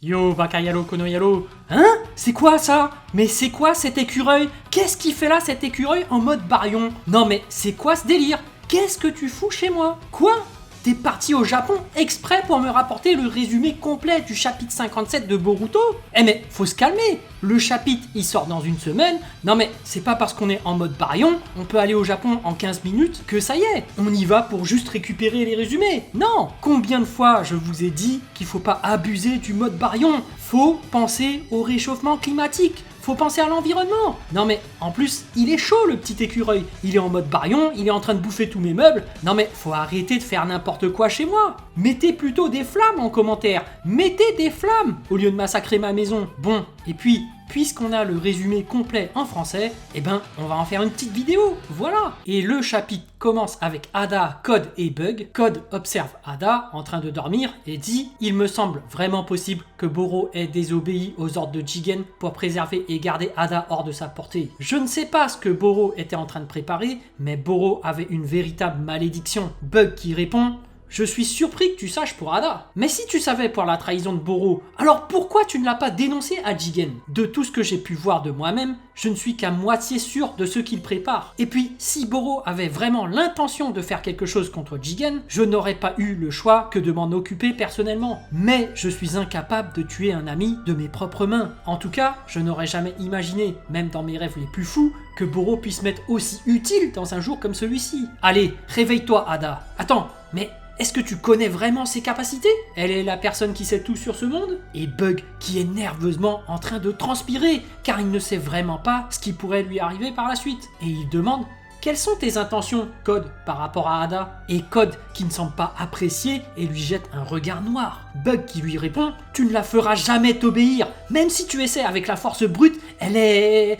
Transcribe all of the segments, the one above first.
Yo, Bakayalo Konoyalo. Hein? C'est quoi ça? Mais c'est quoi cet écureuil? Qu'est-ce qu'il fait là cet écureuil en mode barion? Non mais c'est quoi ce délire? Qu'est-ce que tu fous chez moi? Quoi? T'es parti au Japon exprès pour me rapporter le résumé complet du chapitre 57 de Boruto? Eh mais faut se calmer. Le chapitre il sort dans une semaine. Non mais c'est pas parce qu'on est en mode barion, on peut aller au Japon en 15 minutes que ça y est. On y va pour juste récupérer les résumés. Non. Combien de fois je vous ai dit qu'il faut pas abuser du mode barion? Faut penser au réchauffement climatique. Faut penser à l'environnement. Non mais en plus, il est chaud le petit écureuil. Il est en mode barion, il est en train de bouffer tous mes meubles. Non mais faut arrêter de faire n'importe quoi chez moi. Mettez plutôt des flammes en commentaire. Mettez des flammes au lieu de massacrer ma maison. Bon, et puis, puisqu'on a le résumé complet en français, eh ben on va en faire une petite vidéo. Voilà. Et le chapitre commence avec Ada, Code et Bug. Code observe Ada en train de dormir et dit « Il me semble vraiment possible que Boro ait désobéi aux ordres de Jigen pour préserver et garder Ada hors de sa portée. Je ne sais pas ce que Boro était en train de préparer, mais Boro avait une véritable malédiction. » Bug qui répond « Je suis surpris que tu saches pour Ada. Mais si tu savais pour la trahison de Boro, alors pourquoi tu ne l'as pas dénoncé à Jigen? De tout ce que j'ai pu voir de moi-même, je ne suis qu'à moitié sûr de ce qu'il prépare. Et puis, si Boro avait vraiment l'intention de faire quelque chose contre Jigen, je n'aurais pas eu le choix que de m'en occuper personnellement. Mais je suis incapable de tuer un ami de mes propres mains. En tout cas, je n'aurais jamais imaginé, même dans mes rêves les plus fous, que Boro puisse m'être aussi utile dans un jour comme celui-ci. Allez, réveille-toi, Ada. Attends, mais... est-ce que tu connais vraiment ses capacités? Elle est la personne qui sait tout sur ce monde? Et Bug qui est nerveusement en train de transpirer car il ne sait vraiment pas ce qui pourrait lui arriver par la suite. Et il demande « Quelles sont tes intentions, Code, par rapport à Ada ?» Et Code qui ne semble pas apprécier et lui jette un regard noir. Bug qui lui répond « Tu ne la feras jamais t'obéir, même si tu essaies avec la force brute, elle est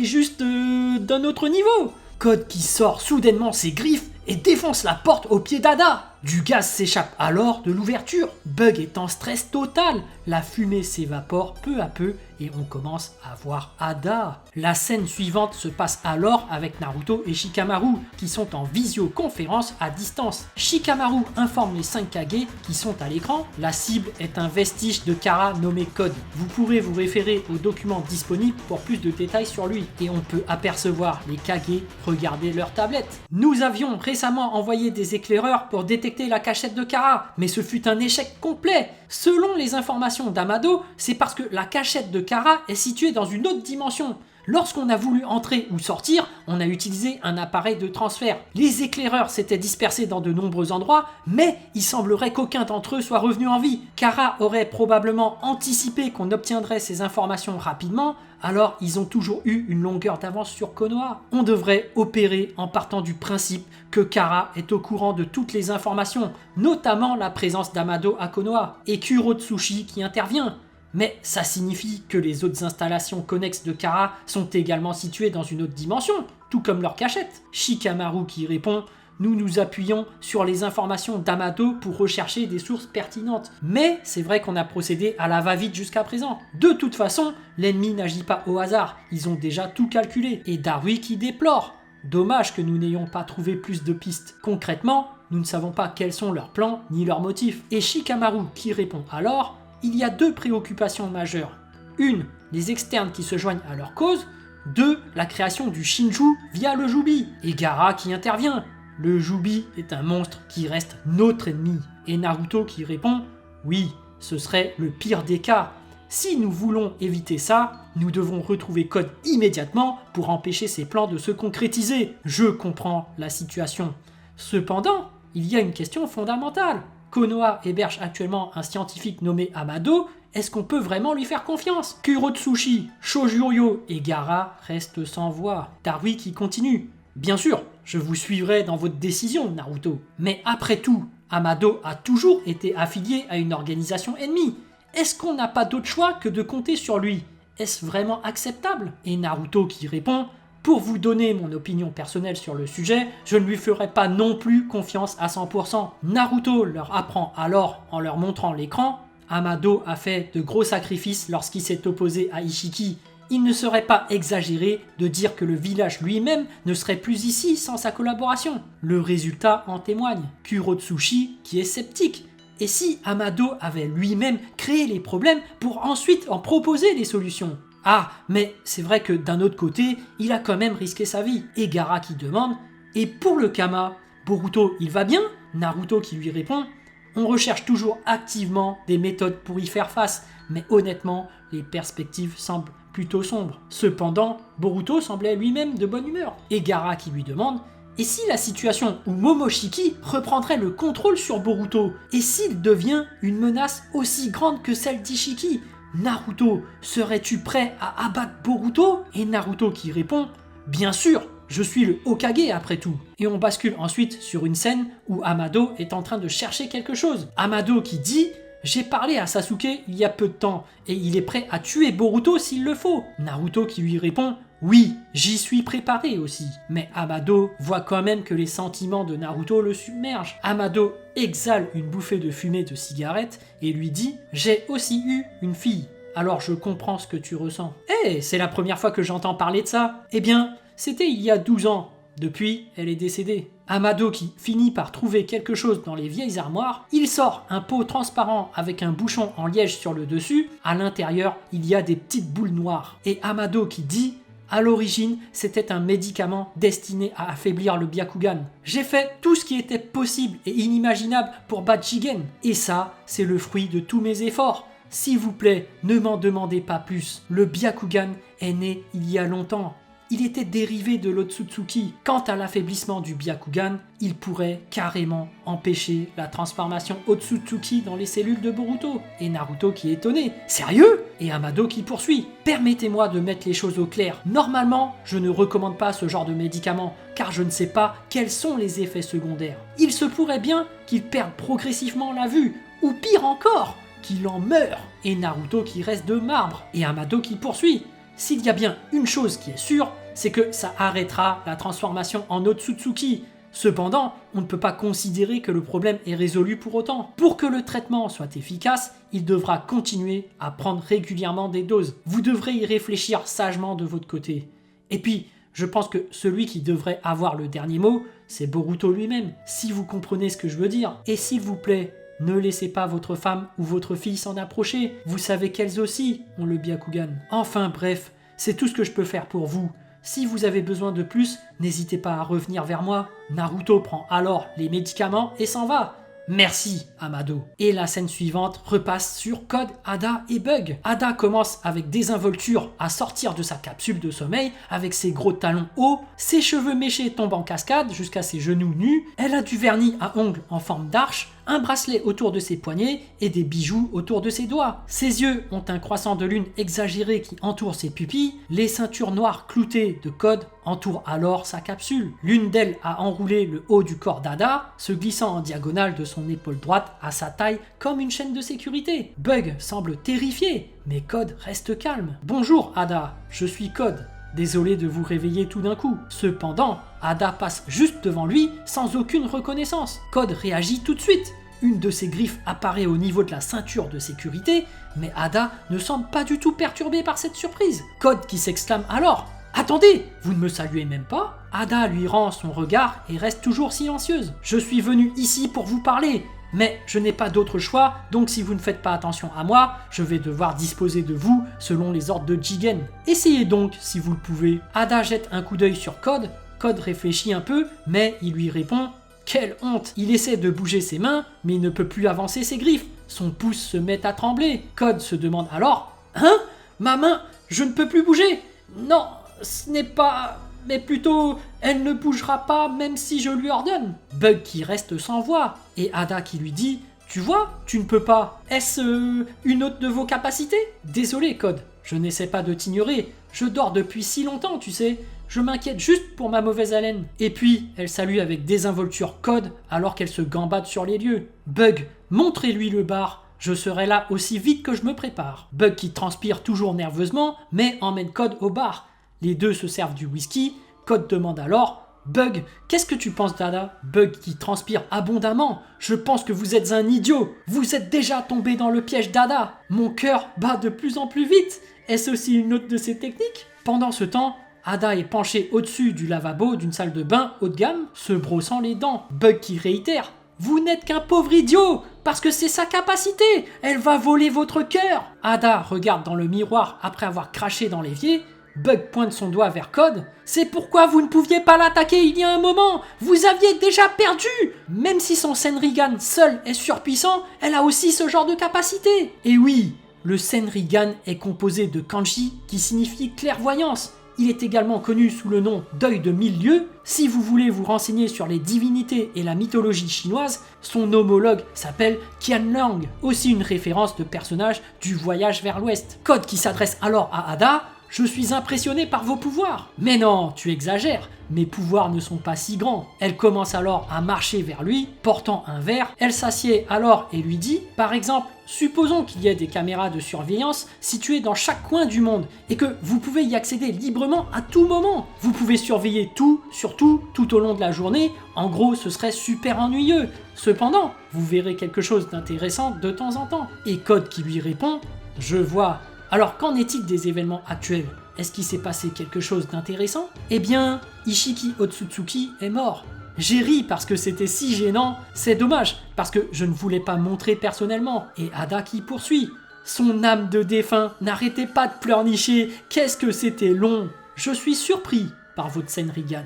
juste d'un autre niveau. » Code qui sort soudainement ses griffes et défonce la porte au pied d'Ada. Du gaz s'échappe alors de l'ouverture. Bug est en stress total. La fumée s'évapore peu à peu et on commence à voir Ada. La scène suivante se passe alors avec Naruto et Shikamaru qui sont en visioconférence à distance. Shikamaru informe les 5 Kage qui sont à l'écran. La cible est un vestige de Kara nommé Code. Vous pourrez vous référer aux documents disponibles pour plus de détails sur lui. Et on peut apercevoir les Kage regarder leur tablette. Nous avions récemment envoyé des éclaireurs pour détecter la cachette de Kara, mais ce fut un échec complet. Selon les informations d'Amado, c'est parce que la cachette de Kara est située dans une autre dimension. Lorsqu'on a voulu entrer ou sortir, on a utilisé un appareil de transfert. Les éclaireurs s'étaient dispersés dans de nombreux endroits, mais il semblerait qu'aucun d'entre eux soit revenu en vie. Kara aurait probablement anticipé qu'on obtiendrait ces informations rapidement, alors ils ont toujours eu une longueur d'avance sur Konoha. On devrait opérer en partant du principe que Kara est au courant de toutes les informations, notamment la présence d'Amado à Konoha, et Kurotsuchi qui intervient. Mais ça signifie que les autres installations connexes de Kara sont également situées dans une autre dimension, tout comme leur cachette. Shikamaru qui répond « Nous nous appuyons sur les informations d'Amado pour rechercher des sources pertinentes. » Mais c'est vrai qu'on a procédé à la va-vite jusqu'à présent. De toute façon, l'ennemi n'agit pas au hasard, ils ont déjà tout calculé. Et Darui qui déplore « Dommage que nous n'ayons pas trouvé plus de pistes. Concrètement, nous ne savons pas quels sont leurs plans ni leurs motifs. » Et Shikamaru qui répond alors « Il y a 2 préoccupations majeures. 1. Les externes qui se joignent à leur cause. 2. La création du Shinju via le Jubi. » Et Gaara qui intervient. « Le Jubi est un monstre qui reste notre ennemi. » Et Naruto qui répond « Oui, ce serait le pire des cas. Si nous voulons éviter ça, nous devons retrouver Code immédiatement pour empêcher ses plans de se concrétiser. Je comprends la situation. Cependant, il y a une question fondamentale. Konoha héberge actuellement un scientifique nommé Amado, est-ce qu'on peut vraiment lui faire confiance? Kurotsuchi, Shojuryo et Gaara restent sans voix. Darui qui continue. Bien sûr, je vous suivrai dans votre décision, Naruto. Mais après tout, Amado a toujours été affilié à une organisation ennemie. Est-ce qu'on n'a pas d'autre choix que de compter sur lui? Est-ce vraiment acceptable? Et Naruto qui répond « Pour vous donner mon opinion personnelle sur le sujet, je ne lui ferai pas non plus confiance à 100%. » Naruto leur apprend alors en leur montrant l'écran « Amado a fait de gros sacrifices lorsqu'il s'est opposé à Ishiki. Il ne serait pas exagéré de dire que le village lui-même ne serait plus ici sans sa collaboration. » Le résultat en témoigne. Kurotsuchi qui est sceptique. Et si Amado avait lui-même créé les problèmes pour ensuite en proposer les solutions? Ah, mais c'est vrai que d'un autre côté, il a quand même risqué sa vie. Et Gaara qui demande « Et pour le Kama, Boruto, il va bien ?» Naruto qui lui répond « On recherche toujours activement des méthodes pour y faire face, mais honnêtement, les perspectives semblent plutôt sombres. » Cependant, Boruto semblait lui-même de bonne humeur. Et Gaara qui lui demande « Et si la situation où Momoshiki reprendrait le contrôle sur Boruto? Et s'il devient une menace aussi grande que celle d'Ishiki? Naruto, serais-tu prêt à abattre Boruto ?» Et Naruto qui répond « Bien sûr, je suis le Hokage après tout. » Et on bascule ensuite sur une scène où Amado est en train de chercher quelque chose. Amado qui dit « J'ai parlé à Sasuke il y a peu de temps et il est prêt à tuer Boruto s'il le faut. » Naruto qui lui répond « Oui, j'y suis préparé aussi. » Mais Amado voit quand même que les sentiments de Naruto le submergent. Amado exhale une bouffée de fumée de cigarette et lui dit « J'ai aussi eu une fille, alors je comprends ce que tu ressens. » Eh, c'est la première fois que j'entends parler de ça. Eh bien, c'était il y a 12 ans. Depuis, elle est décédée. Amado qui finit par trouver quelque chose dans les vieilles armoires, il sort un pot transparent avec un bouchon en liège sur le dessus. À l'intérieur, il y a des petites boules noires. Et Amado qui dit « À l'origine, c'était un médicament destiné à affaiblir le Byakugan. J'ai fait tout ce qui était possible et inimaginable pour battre Jigen. Et ça, c'est le fruit de tous mes efforts. S'il vous plaît, ne m'en demandez pas plus. Le Byakugan est né il y a longtemps. Il était dérivé de l'Otsutsuki. Quant à l'affaiblissement du Byakugan, il pourrait carrément empêcher la transformation Otsutsuki dans les cellules de Boruto. » Et Naruto qui est étonné. « Sérieux ?» Et Amado qui poursuit. « Permettez-moi de mettre les choses au clair. Normalement, je ne recommande pas ce genre de médicament, car je ne sais pas quels sont les effets secondaires. Il se pourrait bien qu'il perde progressivement la vue, ou pire encore, qu'il en meure. » Et Naruto qui reste de marbre. Et Amado qui poursuit. S'il y a bien une chose qui est sûre, c'est que ça arrêtera la transformation en Otsutsuki. Cependant, on ne peut pas considérer que le problème est résolu pour autant. Pour que le traitement soit efficace, il devra continuer à prendre régulièrement des doses. Vous devrez y réfléchir sagement de votre côté. Et puis, je pense que celui qui devrait avoir le dernier mot, c'est Boruto lui-même, si vous comprenez ce que je veux dire. Et s'il vous plaît, ne laissez pas votre femme ou votre fille s'en approcher. Vous savez qu'elles aussi ont le Byakugan. Enfin bref, c'est tout ce que je peux faire pour vous. Si vous avez besoin de plus, n'hésitez pas à revenir vers moi. Naruto prend alors les médicaments et s'en va. Merci, Amado. Et la scène suivante repasse sur Code, Ada et Bug. Ada commence avec désinvolture à sortir de sa capsule de sommeil avec ses gros talons hauts, ses cheveux méchés tombent en cascade jusqu'à ses genoux nus, elle a du vernis à ongles en forme d'arche, un bracelet autour de ses poignets et des bijoux autour de ses doigts. Ses yeux ont un croissant de lune exagéré qui entoure ses pupilles, les ceintures noires cloutées de Code entourent alors sa capsule. L'une d'elles a enroulé le haut du corps d'Ada, se glissant en diagonale de son épaule droite à sa taille comme une chaîne de sécurité. Bug semble terrifié, mais Code reste calme. « Bonjour Ada, je suis Code. Désolé de vous réveiller tout d'un coup. » Cependant, Ada passe juste devant lui sans aucune reconnaissance. Code réagit tout de suite. Une de ses griffes apparaît au niveau de la ceinture de sécurité, mais Ada ne semble pas du tout perturbée par cette surprise. Code qui s'exclame alors « Attendez, vous ne me saluez même pas ?» Ada lui rend son regard et reste toujours silencieuse. « Je suis venu ici pour vous parler, mais je n'ai pas d'autre choix, donc si vous ne faites pas attention à moi, je vais devoir disposer de vous selon les ordres de Jigen. Essayez donc si vous le pouvez. » Ada jette un coup d'œil sur Code. Code réfléchit un peu, mais il lui répond « Quelle honte !» Il essaie de bouger ses mains, mais il ne peut plus avancer ses griffes. Son pouce se met à trembler. Code se demande alors « Hein ? Ma main, je ne peux plus bouger !» Non, ce n'est pas... mais plutôt, elle ne bougera pas même si je lui ordonne. Bug qui reste sans voix. Et Ada qui lui dit « Tu vois, tu ne peux pas. Est-ce une autre de vos capacités ?» Désolé, Code, je n'essaie pas de t'ignorer. Je dors depuis si longtemps, tu sais. Je m'inquiète juste pour ma mauvaise haleine. Et puis, elle salue avec désinvolture Code alors qu'elle se gambade sur les lieux. Bug, montrez-lui le bar. Je serai là aussi vite que je me prépare. Bug qui transpire toujours nerveusement, mais emmène Code au bar. Les deux se servent du whisky. Code demande alors « Bug, qu'est-ce que tu penses d'Ada ?» Bug qui transpire abondamment. « Je pense que vous êtes un idiot. Vous êtes déjà tombé dans le piège d'Ada. Mon cœur bat de plus en plus vite. Est-ce aussi une autre de ces techniques ?» Pendant ce temps, Ada est penchée au-dessus du lavabo d'une salle de bain haut de gamme, se brossant les dents. Bug qui réitère « Vous n'êtes qu'un pauvre idiot. parce que c'est sa capacité. Elle va voler votre cœur. Ada regarde dans le miroir après avoir craché dans l'évier. Bug pointe son doigt vers Code. C'est pourquoi vous ne pouviez pas l'attaquer il y a un moment. Vous aviez déjà perdu. Même si son Senrigan seul est surpuissant, elle a aussi ce genre de capacité. Et oui, le Senrigan est composé de kanji qui signifie clairvoyance. Il est également connu sous le nom d'œil de mille lieues. Si vous voulez vous renseigner sur les divinités et la mythologie chinoise, son homologue s'appelle Qianlang, aussi une référence de personnage du voyage vers l'ouest. Code qui s'adresse alors à Ada. Je suis impressionné par vos pouvoirs. Mais non, tu exagères. Mes pouvoirs ne sont pas si grands. Elle commence alors à marcher vers lui, portant un verre. Elle s'assied alors et lui dit, par exemple, supposons qu'il y ait des caméras de surveillance situées dans chaque coin du monde et que vous pouvez y accéder librement à tout moment. Vous pouvez surveiller tout, surtout, tout au long de la journée. En gros, ce serait super ennuyeux. Cependant, vous verrez quelque chose d'intéressant de temps en temps. Et Code qui lui répond, je vois. Alors qu'en est-il des événements actuels? Est-ce qu'il s'est passé quelque chose d'intéressant? Eh bien, Ishiki Otsutsuki est mort. J'ai ri parce que c'était si gênant, c'est dommage, parce que je ne voulais pas montrer personnellement. Et Ada qui poursuit. Son âme de défunt n'arrêtait pas de pleurnicher, qu'est-ce que c'était long. Je suis surpris par votre Senrigan.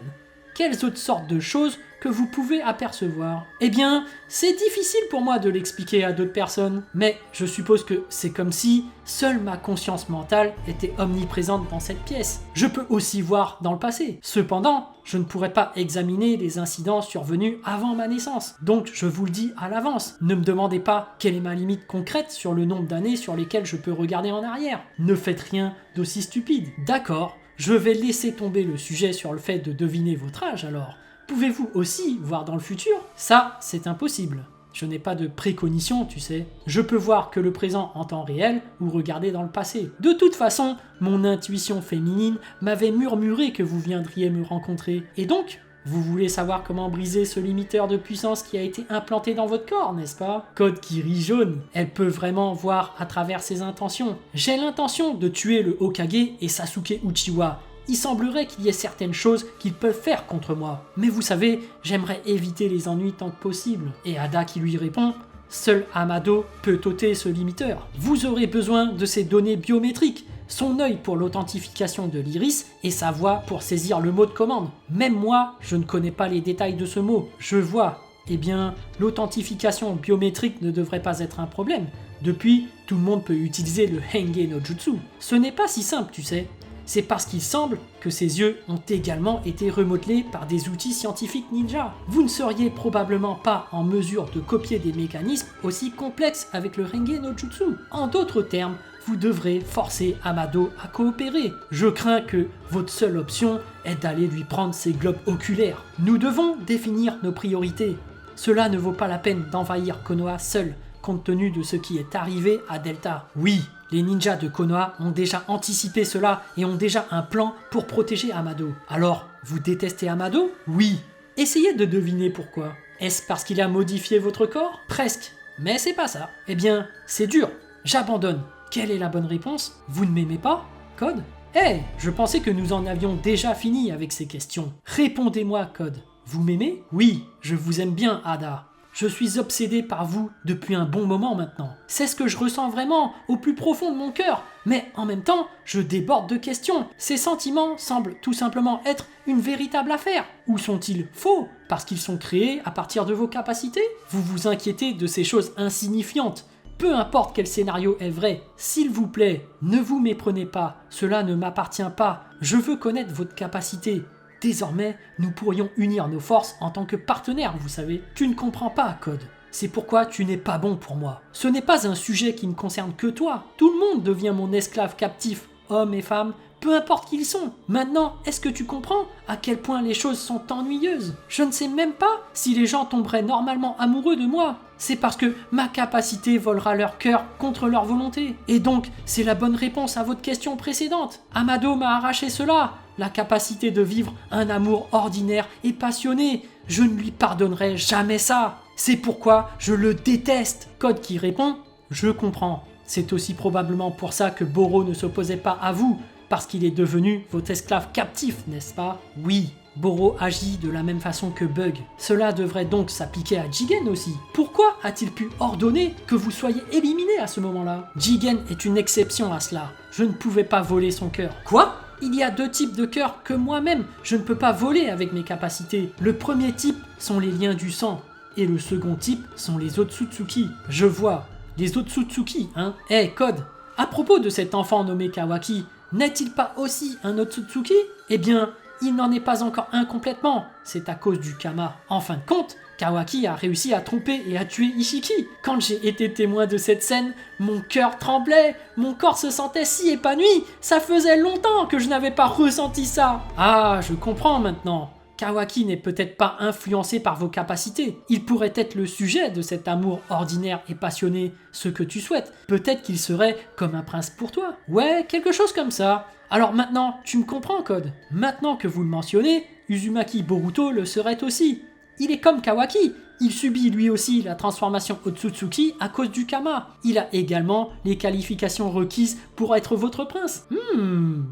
Quelles autres sortes de choses que vous pouvez apercevoir? Eh bien, c'est difficile pour moi de l'expliquer à d'autres personnes, mais je suppose que c'est comme si seule ma conscience mentale était omniprésente dans cette pièce. Je peux aussi voir dans le passé. Cependant, je ne pourrais pas examiner les incidents survenus avant ma naissance. Donc, je vous le dis à l'avance, ne me demandez pas quelle est ma limite concrète sur le nombre d'années sur lesquelles je peux regarder en arrière. Ne faites rien d'aussi stupide. D'accord, je vais laisser tomber le sujet sur le fait de deviner votre âge alors. Pouvez-vous aussi voir dans le futur? Ça, c'est impossible. Je n'ai pas de précognition, tu sais. Je peux voir que le présent en temps réel ou regarder dans le passé. De toute façon, mon intuition féminine m'avait murmuré que vous viendriez me rencontrer. Et donc, vous voulez savoir comment briser ce limiteur de puissance qui a été implanté dans votre corps, n'est-ce pas? Code qui rit jaune. Elle peut vraiment voir à travers ses intentions. J'ai l'intention de tuer le Hokage et Sasuke Uchiwa. Il semblerait qu'il y ait certaines choses qu'ils peuvent faire contre moi. Mais vous savez, j'aimerais éviter les ennuis tant que possible. Et Ada qui lui répond, seul Amado peut ôter ce limiteur. Vous aurez besoin de ces données biométriques. Son œil pour l'authentification de l'iris et sa voix pour saisir le mot de commande. Même moi, je ne connais pas les détails de ce mot. Je vois. Eh bien, l'authentification biométrique ne devrait pas être un problème. Depuis, tout le monde peut utiliser le Henge no Jutsu. Ce n'est pas si simple, tu sais. C'est parce qu'il semble que ses yeux ont également été remodelés par des outils scientifiques ninja. Vous ne seriez probablement pas en mesure de copier des mécanismes aussi complexes avec le Henge no Jutsu. En d'autres termes, vous devrez forcer Amado à coopérer. Je crains que votre seule option est d'aller lui prendre ses globes oculaires. Nous devons définir nos priorités. Cela ne vaut pas la peine d'envahir Konoha seul, compte tenu de ce qui est arrivé à Delta. Oui, les ninjas de Konoha ont déjà anticipé cela et ont déjà un plan pour protéger Amado. Alors, vous détestez Amado? Oui. Essayez de deviner pourquoi. Est-ce parce qu'il a modifié votre corps? Presque. Mais c'est pas ça. Eh bien, c'est dur. J'abandonne. Quelle est la bonne réponse? Vous ne m'aimez pas? Code? Eh, je pensais que nous en avions déjà fini avec ces questions. Répondez-moi, Code. Vous m'aimez? Oui, je vous aime bien, Ada. Je suis obsédé par vous depuis un bon moment maintenant. C'est ce que je ressens vraiment au plus profond de mon cœur. Mais en même temps, je déborde de questions. Ces sentiments semblent tout simplement être une véritable affaire. Ou sont-ils faux parce qu'ils sont créés à partir de vos capacités? Vous vous inquiétez de ces choses insignifiantes. Peu importe quel scénario est vrai, s'il vous plaît, ne vous méprenez pas. Cela ne m'appartient pas. Je veux connaître votre capacité. Désormais, nous pourrions unir nos forces en tant que partenaires, vous savez. Tu ne comprends pas, Code. C'est pourquoi tu n'es pas bon pour moi. Ce n'est pas un sujet qui ne concerne que toi. Tout le monde devient mon esclave captif, hommes et femmes, peu importe qui ils sont. Maintenant, est-ce que tu comprends à quel point les choses sont ennuyeuses? Je ne sais même pas si les gens tomberaient normalement amoureux de moi. C'est parce que ma capacité volera leur cœur contre leur volonté. Et donc, c'est la bonne réponse à votre question précédente. Amado m'a arraché cela. La capacité de vivre un amour ordinaire et passionné. Je ne lui pardonnerai jamais ça. C'est pourquoi je le déteste. Code qui répond, je comprends. C'est aussi probablement pour ça que Boro ne s'opposait pas à vous, parce qu'il est devenu votre esclave captif, n'est-ce pas? Oui. Boro agit de la même façon que Bug. Cela devrait donc s'appliquer à Jigen aussi. Pourquoi a-t-il pu ordonner que vous soyez éliminé à ce moment-là? Jigen est une exception à cela. Je ne pouvais pas voler son cœur. Quoi? Il y a 2 types de cœurs que moi-même, je ne peux pas voler avec mes capacités. Le premier type sont les liens du sang. Et le second type sont les Otsutsuki. Je vois. Les Otsutsuki, hein? Code. À propos de cet enfant nommé Kawaki, n'est-il pas aussi un Otsutsuki? Eh bien, il n'en est pas encore un complètement. C'est à cause du Kama. En fin de compte, Kawaki a réussi à tromper et à tuer Ishiki. Quand j'ai été témoin de cette scène, mon cœur tremblait, mon corps se sentait si épanoui. Ça faisait longtemps que je n'avais pas ressenti ça. Ah, je comprends maintenant. Kawaki n'est peut-être pas influencé par vos capacités. Il pourrait être le sujet de cet amour ordinaire et passionné, ce que tu souhaites. Peut-être qu'il serait comme un prince pour toi. Ouais, quelque chose comme ça. Alors maintenant, tu me comprends, Code. Maintenant que vous le mentionnez, Uzumaki Boruto le serait aussi. Il est comme Kawaki. Il subit lui aussi la transformation Otsutsuki à cause du Kama. Il a également les qualifications requises pour être votre prince.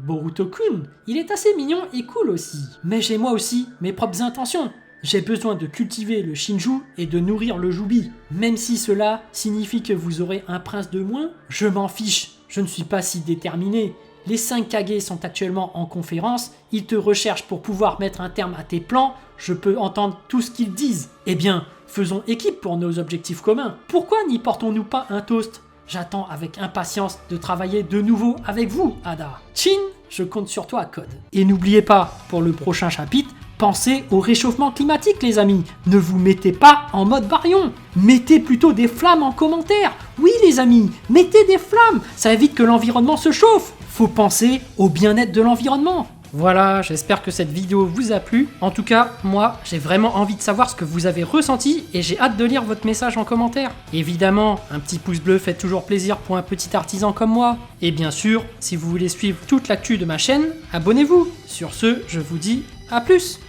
Boruto-kun, il est assez mignon et cool aussi. Mais j'ai moi aussi mes propres intentions. J'ai besoin de cultiver le Shinju et de nourrir le Jubi. Même si cela signifie que vous aurez un prince de moins, je m'en fiche. Je ne suis pas si déterminé. Les 5 Kage sont actuellement en conférence, ils te recherchent pour pouvoir mettre un terme à tes plans, je peux entendre tout ce qu'ils disent. Eh bien, faisons équipe pour nos objectifs communs. Pourquoi n'y portons-nous pas un toast? J'attends avec impatience de travailler de nouveau avec vous, Ada. Chin, je compte sur toi, Code. Et n'oubliez pas, pour le prochain chapitre, pensez au réchauffement climatique, les amis. Ne vous mettez pas en mode baryon. Mettez plutôt des flammes en commentaire. Oui, les amis, mettez des flammes. Ça évite que l'environnement se chauffe. Faut penser au bien-être de l'environnement. Voilà, j'espère que cette vidéo vous a plu. En tout cas, moi, j'ai vraiment envie de savoir ce que vous avez ressenti et j'ai hâte de lire votre message en commentaire. Évidemment, un petit pouce bleu fait toujours plaisir pour un petit artisan comme moi. Et bien sûr, si vous voulez suivre toute l'actu de ma chaîne, abonnez-vous. Sur ce, je vous dis à plus.